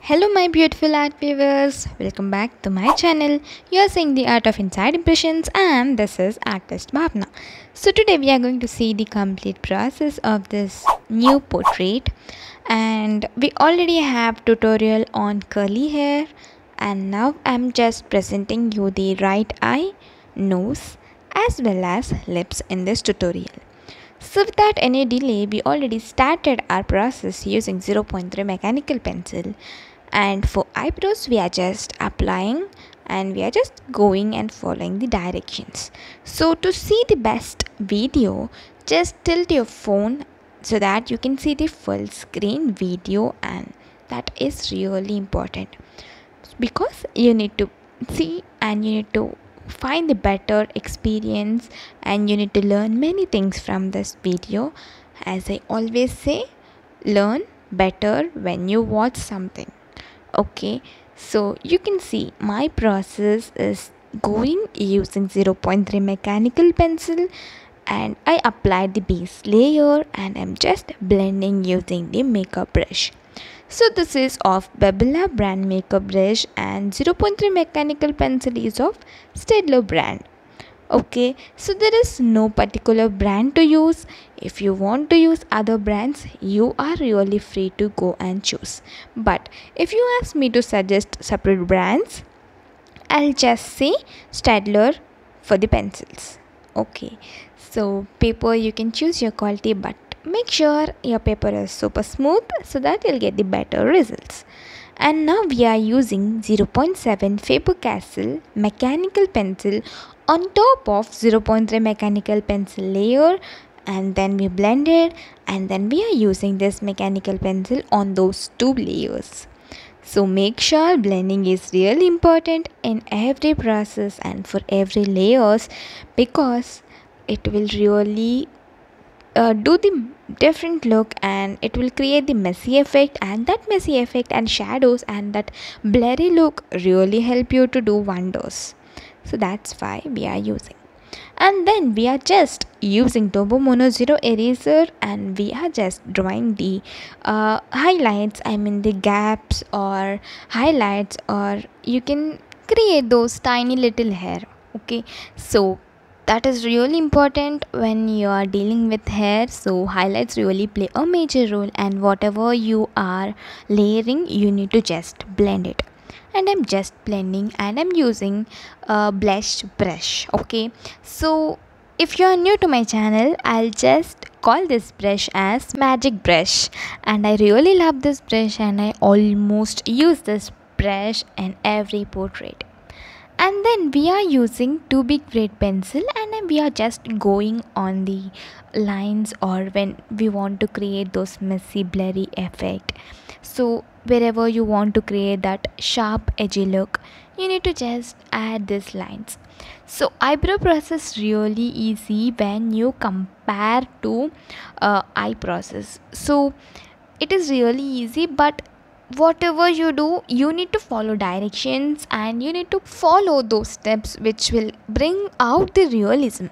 Hello my beautiful art viewers, welcome back to my channel. You are seeing the art of inside impressions and this is artist Bhavna. So today we are going to see the complete process of this new portrait, and we already have tutorial on curly hair, and now I'm just presenting you the right eye, nose as well as lips in this tutorial. So without any delay, we already started our process using 0.3 mechanical pencil, and for eyebrows we are just applying and we are just going and following the directions. So to see the best video, just tilt your phone so that you can see the full screen video, and that is really important because you need to see and you need to find the better experience and you need to learn many things from this video. As I always say, learn better when you watch something. Okay, so you can see my process is going using 0.3 mechanical pencil, and I applied the base layer and I'm just blending using the makeup brush. So this is of Babilla brand makeup brush and 0.3 mechanical pencil is of Stedler brand. Okay, so there is no particular brand to use. If you want to use other brands, you are really free to go and choose. But if you ask me to suggest separate brands, I'll just say Stadler for the pencils. Okay, so paper you can choose your quality, but make sure your paper is super smooth so that you'll get the better results. And now we are using 0.7 Faber-Castell mechanical pencil on top of 0.3 mechanical pencil layer, and then we blended, and then we are using this mechanical pencil on those two layers. So make sure blending is really important in every process and for every layers, because it will really do the different look and it will create the messy effect, and that messy effect and shadows and that blurry look really help you to do wonders. So that's why we are using. And then we are just using Turbo Mono Zero eraser and we are just drawing the highlights, I mean the gaps or highlights, or you can create those tiny little hair. Okay, so that is really important when you are dealing with hair. So highlights really play a major role, and whatever you are layering you need to just blend it, and I'm just blending and I'm using a blush brush. Okay, so if you are new to my channel, I'll just call this brush as magic brush, and I really love this brush and I almost use this brush in every portrait. And then we are using 2 big grade pencil and then we are just going on the lines or when we want to create those messy blurry effect. So wherever you want to create that sharp edgy look, you need to just add these lines. So eyebrow process really easy when you compare to eye process. So it is really easy, but whatever you do you need to follow directions and you need to follow those steps which will bring out the realism.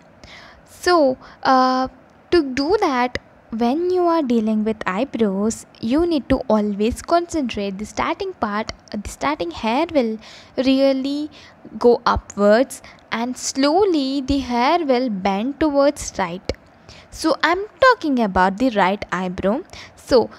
So to do that, when you are dealing with eyebrows, you need to always concentrate the starting part. The starting hair will really go upwards and slowly the hair will bend towards right. So I'm talking about the right eyebrow. So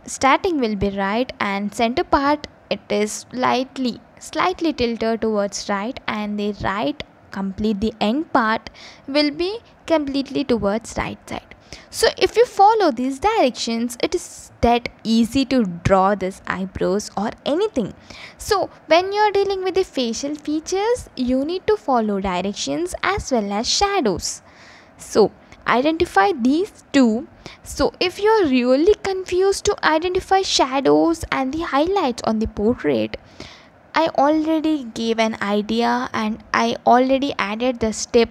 starting will be right and center part it is slightly tilted towards right, and the right complete the end part will be completely towards right side. So if you follow these directions, it is that easy to draw this eyebrows or anything. So when you are dealing with the facial features, you need to follow directions as well as shadows. So identify these two. So if you are really confused to identify shadows and the highlights on the portrait, I already gave an idea and I already added the step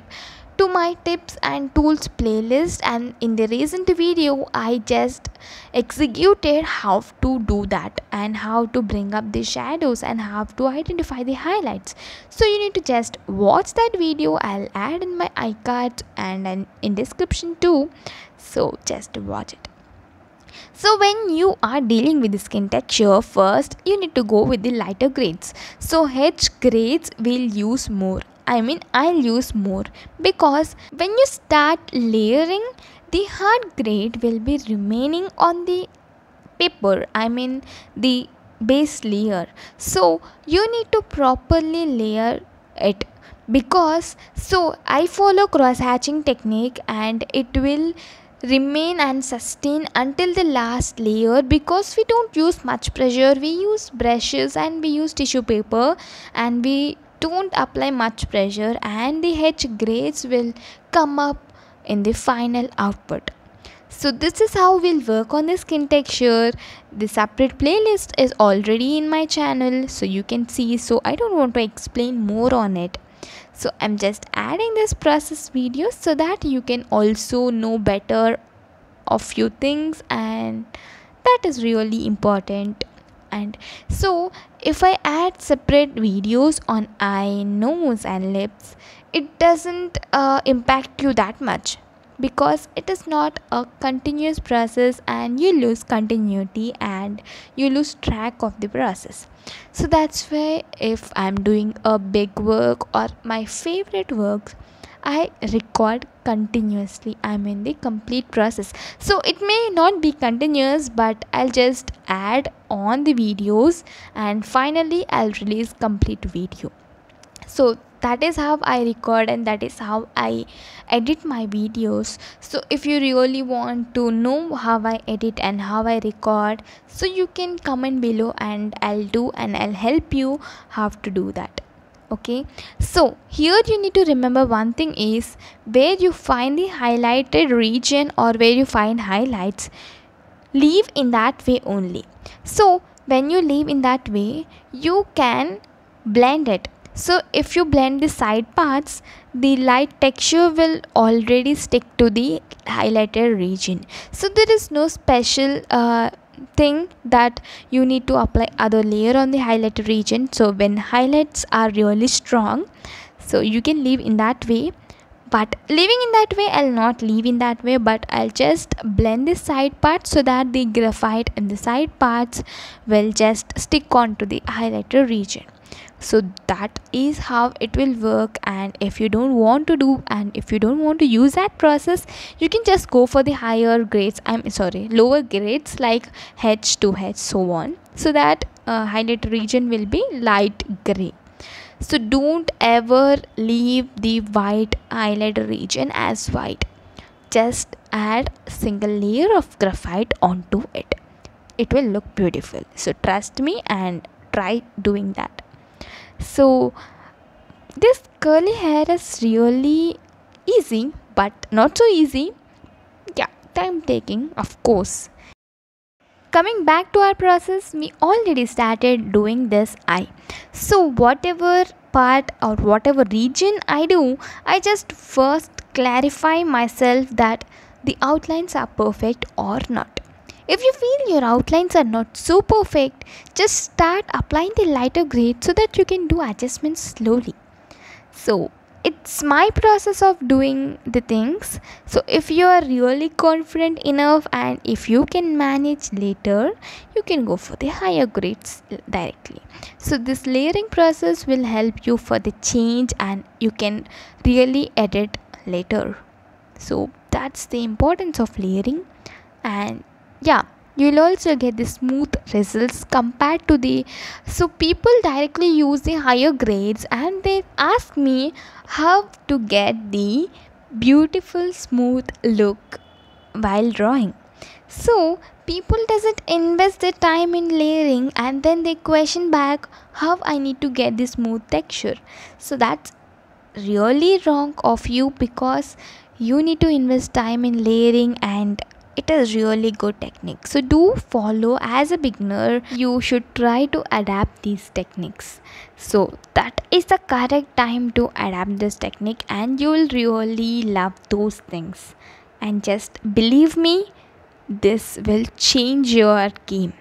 to my tips and tools playlist, and in the recent video I just executed how to do that and how to bring up the shadows and how to identify the highlights. So you need to just watch that video. I'll add in my iCards and in description too, so just watch it. So when you are dealing with the skin texture, first you need to go with the lighter grades. So H grades will use more. I'll use more, because when you start layering, the hard grade will be remaining on the paper, the base layer. So you need to properly layer it, because so I follow cross hatching technique, and it will remain and sustain until the last layer, because we don't use much pressure. We use brushes and we use tissue paper, and we don't apply much pressure, and the H grades will come up in the final output. So this is how we'll work on the skin texture. The separate playlist is already in my channel, so you can see, so I don't want to explain more on it. So I'm just adding this process video so that you can also know better of few things, and that is really important. And so if I add separate videos on eye, nose and lips, it doesn't impact you that much, because it is not a continuous process, and you lose continuity and you lose track of the process. So that's why if I'm doing a big work or my favorite works, I record continuously. The complete process. So it may not be continuous, but I'll just add on the videos, and finally I'll release complete video. So that is how I record, and that is how I edit my videos. So if you really want to know how I edit and how I record, so you can comment below, and I'll help you how to do that. Okay, so here you need to remember one thing is, where you find the highlighted region or where you find highlights, leave in that way only. So when you leave in that way, you can blend it. So if you blend the side parts, the light texture will already stick to the highlighted region. So there is no special thing that you need to apply other layer on the highlighted region. So when highlights are really strong, so you can leave in that way. But leaving in that way, I'll not leave in that way, but I'll just blend the side parts so that the graphite and the side parts will just stick onto the highlighted region. So that is how it will work. And if you don't want to use that process, you can just go for the higher grades, lower grades like H to H, so on, so that highlighted region will be light gray. So don't ever leave the white highlighter region as white. Just add single layer of graphite onto it. It will look beautiful. So trust me and try doing that. So this curly hair is really easy, but not so easy. Yeah, time taking, of course. Coming back to our process, we already started doing this eye. So whatever part or whatever region I do, I just first clarify myself that the outlines are perfect or not. If you feel your outlines are not so perfect, just start applying the lighter grade so that you can do adjustments slowly. So it's my process of doing the things. So if you are really confident enough and if you can manage later, you can go for the higher grades directly. So this layering process will help you for the change, and you can really edit later. So that's the importance of layering. And yeah, you will also get the smooth results compared to the, so people directly use the higher grades and they ask me how to get the beautiful smooth look while drawing. So people doesn't invest their time in layering, and then they question back how I need to get the smooth texture. So that's really wrong of you, because you need to invest time in layering, and it is really good technique. So do follow. As a beginner, you should try to adapt these techniques. So that is the correct time to adapt this technique, and you will really love those things. And just believe me, this will change your game,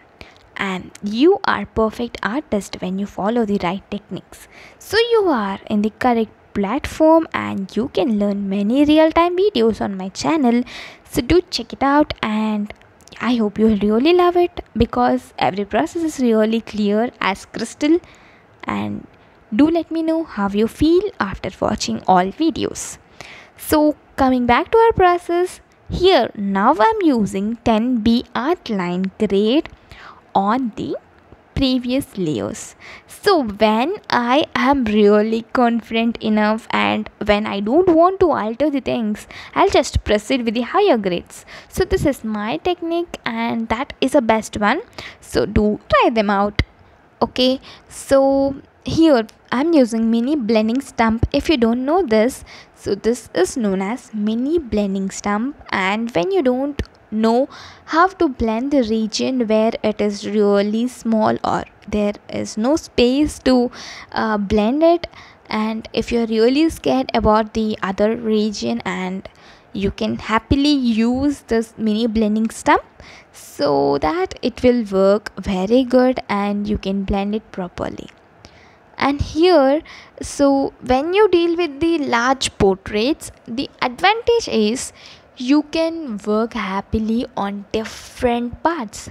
and you are perfect artist when you follow the right techniques. So you are in the correct platform, and you can learn many real-time videos on my channel. So do check it out, and yeah, I hope you really love it because every process is really clear as crystal. And do let me know how you feel after watching all videos. So coming back to our process, here now I'm using 10B outline grade on the previous layers. So when I am really confident enough and when I don't want to alter the things, I'll just proceed with the higher grades. So this is my technique and that is the best one. So do try them out. Okay, so here I'm using mini blending stump. If you don't know this, so this is known as mini blending stump, and when you don't know how to blend the region where it is really small or there is no space to blend it, and if you're really scared about the other region, and you can happily use this mini blending stump so that it will work very good and you can blend it properly. And here, so when you deal with the large portraits, the advantage is you can work happily on different parts.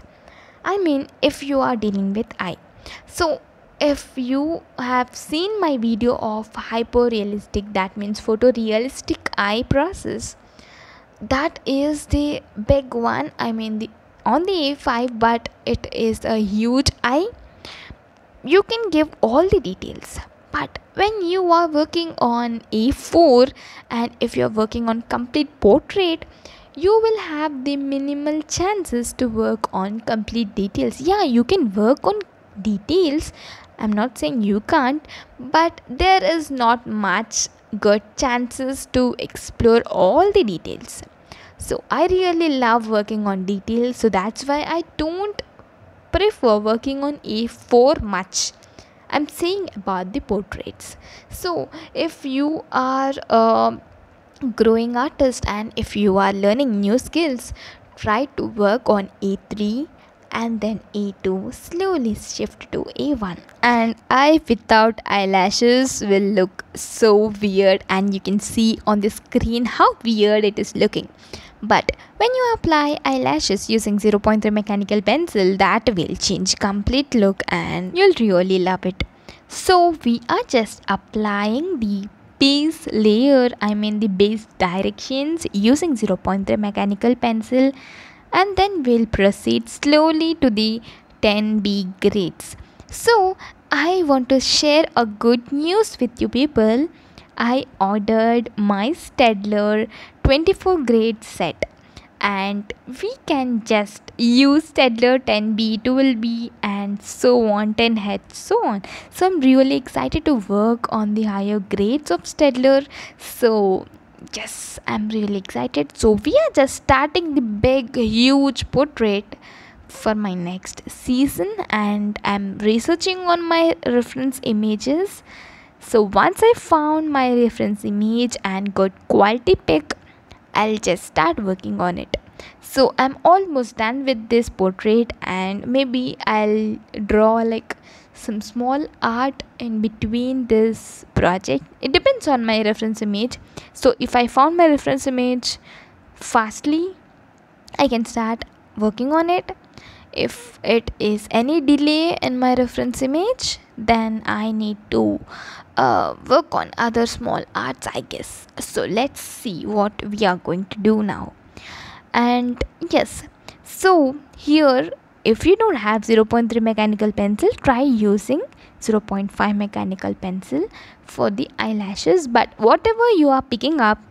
I mean, if you are dealing with eye, so if you have seen my video of hyper realistic, that means photorealistic eye process, that is the big one. I mean, the on the A5, but it is a huge eye. You can give all the details, but when you are working on A4 and if you are working on complete portrait, you will have the minimal chances to work on complete details. Yeah, you can work on details, I'm not saying you can't, but there is not much good chances to explore all the details. So I really love working on details, so that's why I don't prefer working on A4 much. I'm saying about the portraits. So if you are a growing artist and if you are learning new skills, try to work on A3 and then A2, slowly shift to A1. And eye without eyelashes will look so weird, and you can see on the screen how weird it is looking. But when you apply eyelashes using 0.3 mechanical pencil, that will change complete look and you'll really love it. So we are just applying the base layer, I mean the base directions using 0.3 mechanical pencil, and then we'll proceed slowly to the 10B grades. So I want to share a good news with you people. I ordered my Stedler 24 grade set, and we can just use Stedler 10B, 12B and so on, 10H, so on. So I'm really excited to work on the higher grades of Stedler. So yes, I'm really excited. So we are just starting the big huge portrait for my next season, and I'm researching on my reference images. So once I found my reference image and got quality pic, I'll just start working on it. So I'm almost done with this portrait, and maybe I'll draw like some small art in between this project. It depends on my reference image. So if I found my reference image fastly, I can start working on it. If it is any delay in my reference image, then I need to work on other small arts, I guess. So let's see what we are going to do now. And yes, so here if you don't have 0.3 mechanical pencil, try using 0.5 mechanical pencil for the eyelashes, but whatever you are picking up,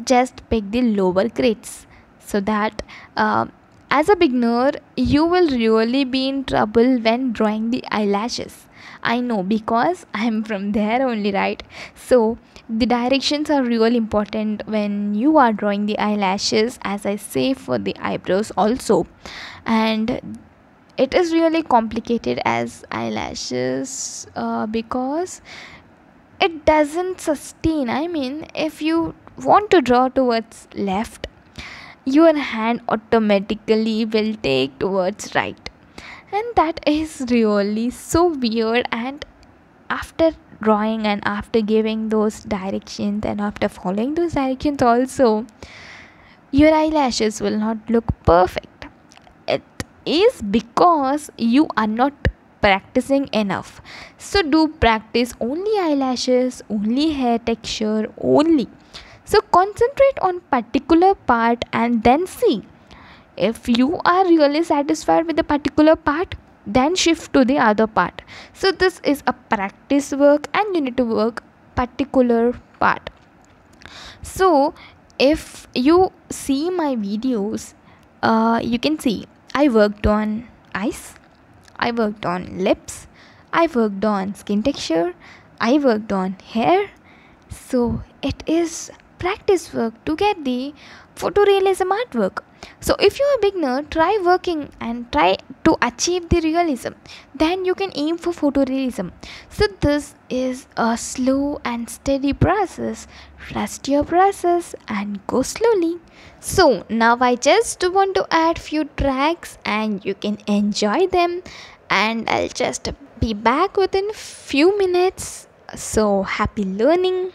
just pick the lower grades, so that as a beginner you will really be in trouble when drawing the eyelashes. I know, because I am from there only, right? So the directions are really important when you are drawing the eyelashes, as I say for the eyebrows also. And it is really complicated as eyelashes because it doesn't sustain. I mean, if you want to draw towards left, your hand automatically will take towards right, and that is really so weird. And after drawing and after giving those directions and after following those directions also, your eyelashes will not look perfect. is because you are not practicing enough. So do practice only eyelashes, only hair texture only. So concentrate on particular part and then see. If you are really satisfied with the particular part, then shift to the other part. So this is a practice work and you need to work particular part. So if you see my videos, you can see I worked on eyes, I worked on lips, I worked on skin texture, I worked on hair. So it is practice work to get the photorealism artwork. So if you're a beginner, try working and try to achieve the realism. Then you can aim for photorealism. So this is a slow and steady process. Trust your process and go slowly. So now I just want to add few tracks and you can enjoy them, and I'll just be back within few minutes. So happy learning.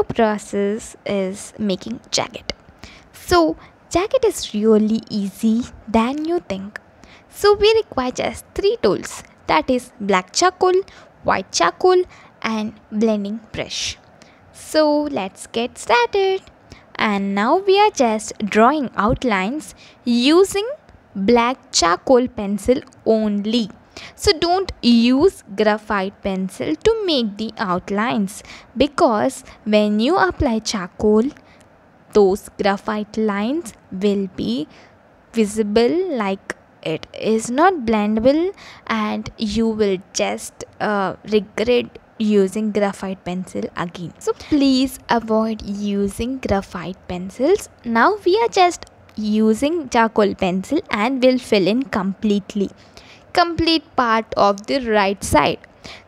new process is making jacket. So jacket is really easy than you think. So we require just three tools, that is black charcoal, white charcoal and blending brush. So let's get started. And now we are just drawing outlines using black charcoal pencil only. So don't use graphite pencil to make the outlines, because when you apply charcoal, those graphite lines will be visible, like it is not blendable, and you will just regret using graphite pencil again. So please avoid using graphite pencils. Now we are just using charcoal pencil and will fill in complete part of the right side.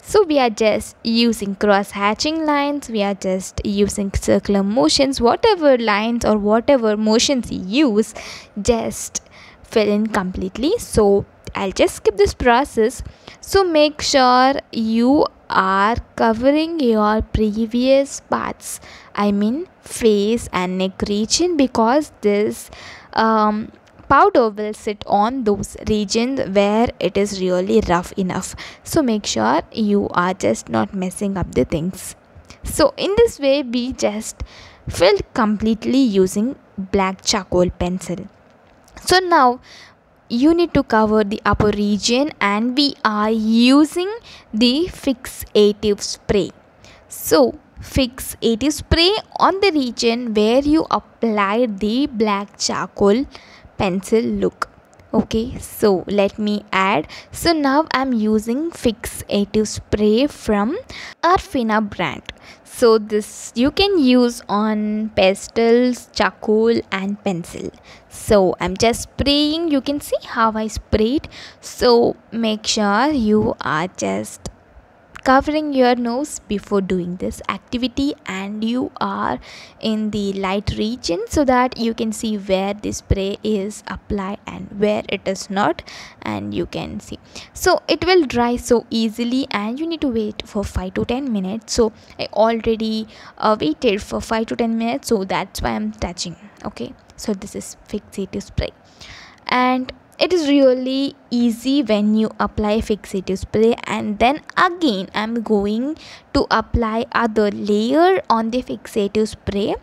So we are just using cross hatching lines, we are just using circular motions, whatever lines or whatever motions you use, just fill in completely. So I'll just skip this process. So make sure you are covering your previous parts, I mean face and neck region, because this powder will sit on those regions where it is really rough enough. So make sure you are just not messing up the things. So in this way we just filled completely using black charcoal pencil. So now you need to cover the upper region, and we are using the fixative spray. So fixative spray on the region where you applied the black charcoal pencil look. Okay, so let me add. So now I'm using fixative spray from Arfina brand. So this you can use on pastels, charcoal and pencil. So I'm just spraying. You can see how I sprayed. So make sure you are just covering your nose before doing this activity, and you are in the light region so that you can see where the spray is applied and where it is not, and you can see. So it will dry so easily, and you need to wait for 5 to 10 minutes. So I already waited for 5 to 10 minutes, so that's why I'm touching. Okay, so this is fixative spray, and it is really easy when you apply fixative spray, and then again I'm going to apply other layer on the fixative spray,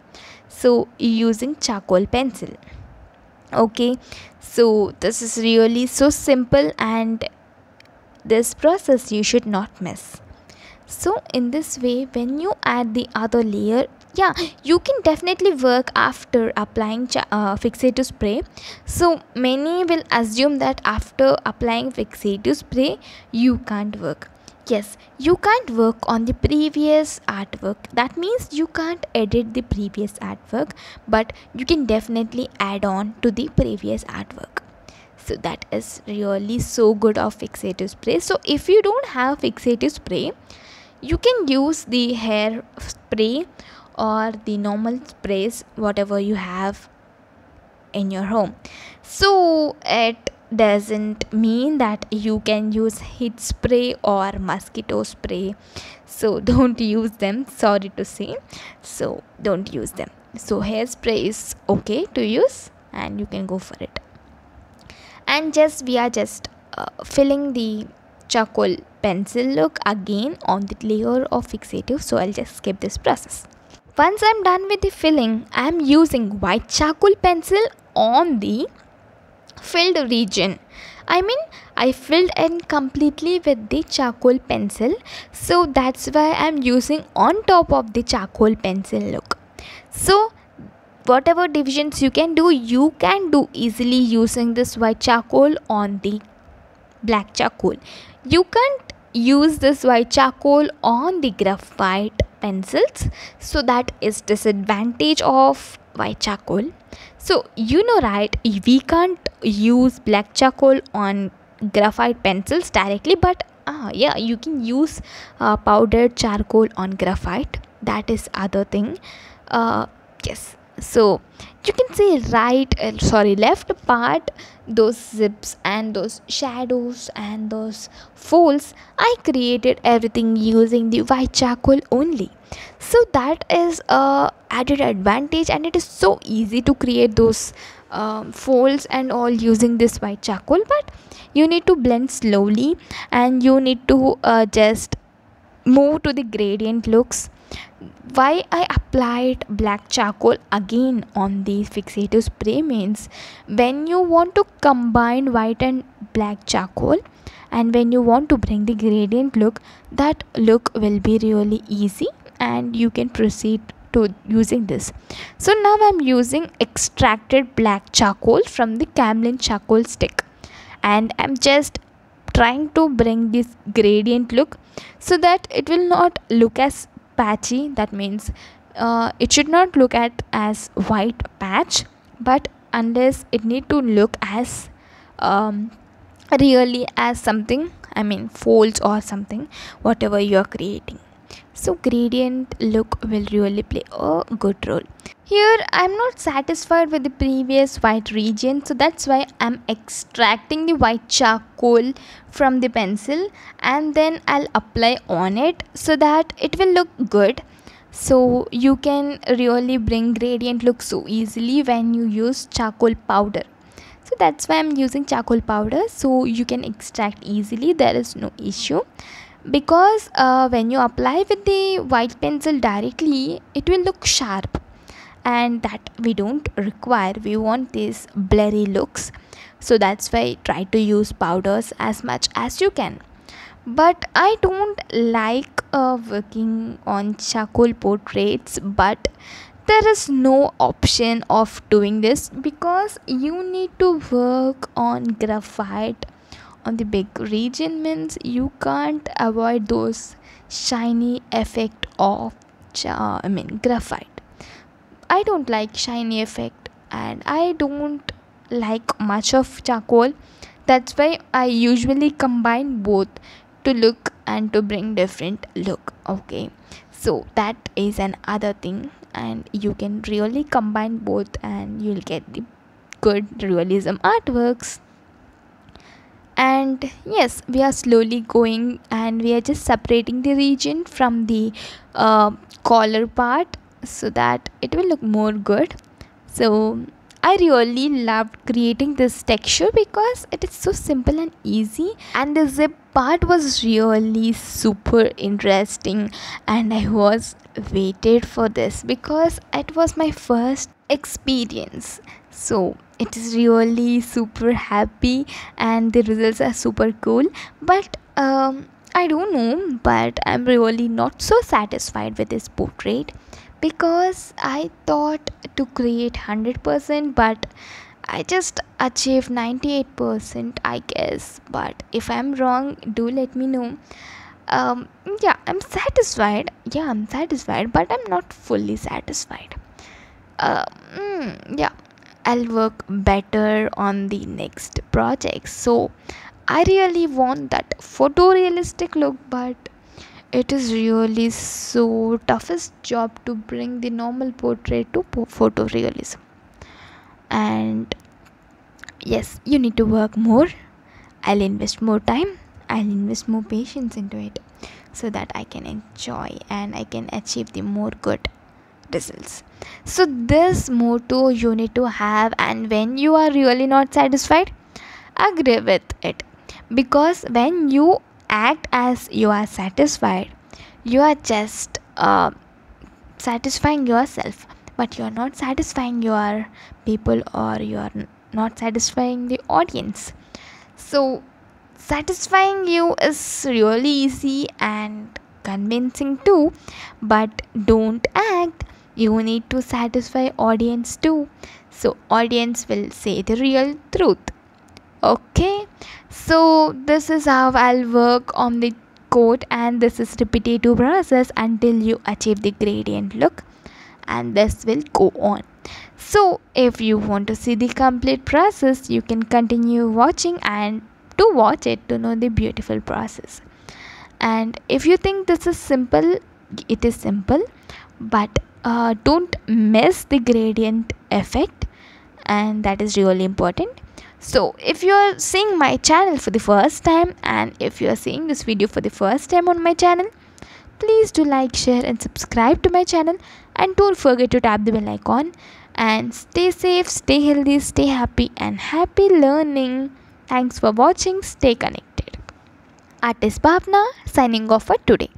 so using charcoal pencil. Okay, so this is really so simple, and this process you should not miss. So in this way, when you add the other layer, yeah, you can definitely work after applying fixative spray. So many will assume that after applying fixative spray you can't work. Yes, you can't work on the previous artwork. That means you can't edit the previous artwork, but you can definitely add on to the previous artwork. So that is really so good of fixative spray. So if you don't have fixative spray, you can use the hair spray or the normal sprays, whatever you have in your home. So it doesn't mean that you can use heat spray or mosquito spray. So don't use them, sorry to say. So don't use them. So hairspray is okay to use, and you can go for it. And we are just filling the charcoal pencil look again on the layer of fixative. So I'll just skip this process. Once I'm done with the filling, I'm using white charcoal pencil on the filled region. I filled in completely with the charcoal pencil, so that's why I'm using on top of the charcoal pencil look. So whatever divisions you can do easily using this white charcoal on the black charcoal. You can't use this white charcoal on the graphite pencils, so that is disadvantage of white charcoal. So you know, right, we can't use black charcoal on graphite pencils directly, but yeah, you can use powdered charcoal on graphite. That is other thing. Yes, So you can see left part, those zips and those shadows and those folds, I created everything using the white charcoal only. So that is a added advantage, and it is so easy to create those folds and all using this white charcoal. But you need to blend slowly, and you need to just move to the gradient looks. Why I applied black charcoal again on the fixative spray means, when you want to combine white and black charcoal, and when you want to bring the gradient look, that look will be really easy and you can proceed to using this. So now I'm using extracted black charcoal from the Camlin charcoal stick, and I'm just trying to bring this gradient look so that it will not look as patchy. That means it should not look at as white patch, but unless it need to look as um, really as something, I mean folds or something, whatever you are creating. So gradient look will really play a good role. Here I'm not satisfied with the previous white region, so that's why I'm extracting the white charcoal from the pencil, and then I'll apply on it so that it will look good. So you can really bring gradient look so easily when you use charcoal powder. So that's why I'm using charcoal powder, so you can extract easily, there is no issue. Because when you apply with the white pencil directly, it will look sharp, and that we don't require. We want these blurry looks, so that's why try to use powders as much as you can. But I don't like working on charcoal portraits, but there is no option of doing this because you need to work on graphite on the big region, means you can't avoid those shiny effect of graphite. I don't like shiny effect, and I don't like much of charcoal. That's why I usually combine both to look and to bring different look. Okay, so that is another thing, and you can really combine both and you'll get the good realism artworks. And yes, we are slowly going, and we are just separating the region from the collar part so that it will look more good. So I really loved creating this texture because it is so simple and easy, and the zip part was really super interesting, and I was waited for this because it was my first experience. So it is really super happy, and the results are super cool. But I don't know, but I'm really not so satisfied with this portrait because I thought to create 100%, but I just achieved 98%, I guess. But if I'm wrong, do let me know. Yeah, I'm satisfied. Yeah, I'm satisfied, but I'm not fully satisfied. Yeah, I'll work better on the next project. So I really want that photorealistic look, but it is really so toughest job to bring the normal portrait to photorealism. And yes, you need to work more. I'll invest more time, I'll invest more patience into it so that I can enjoy and I can achieve the more good results. So this motto you need to have, and when you are really not satisfied, agree with it, because when you act as you are satisfied, you are just satisfying yourself, but you are not satisfying your people, or you are not satisfying the audience. So satisfying you is really easy and convincing too, but don't act. You need to satisfy audience too, so audience will say the real truth. Okay, so this is how I'll work on the code, and this is repetitive process until you achieve the gradient look, and this will go on. So if you want to see the complete process, you can continue watching and to watch it to know the beautiful process. And if you think this is simple, it is simple, but Don't miss the gradient effect, and that is really important. So if you are seeing my channel for the first time, and if you are seeing this video for the first time on my channel, please do like, share and subscribe to my channel, and don't forget to tap the bell icon. And stay safe, stay healthy, stay happy, and happy learning. Thanks for watching. Stay connected. Artist Bhavna signing off for today.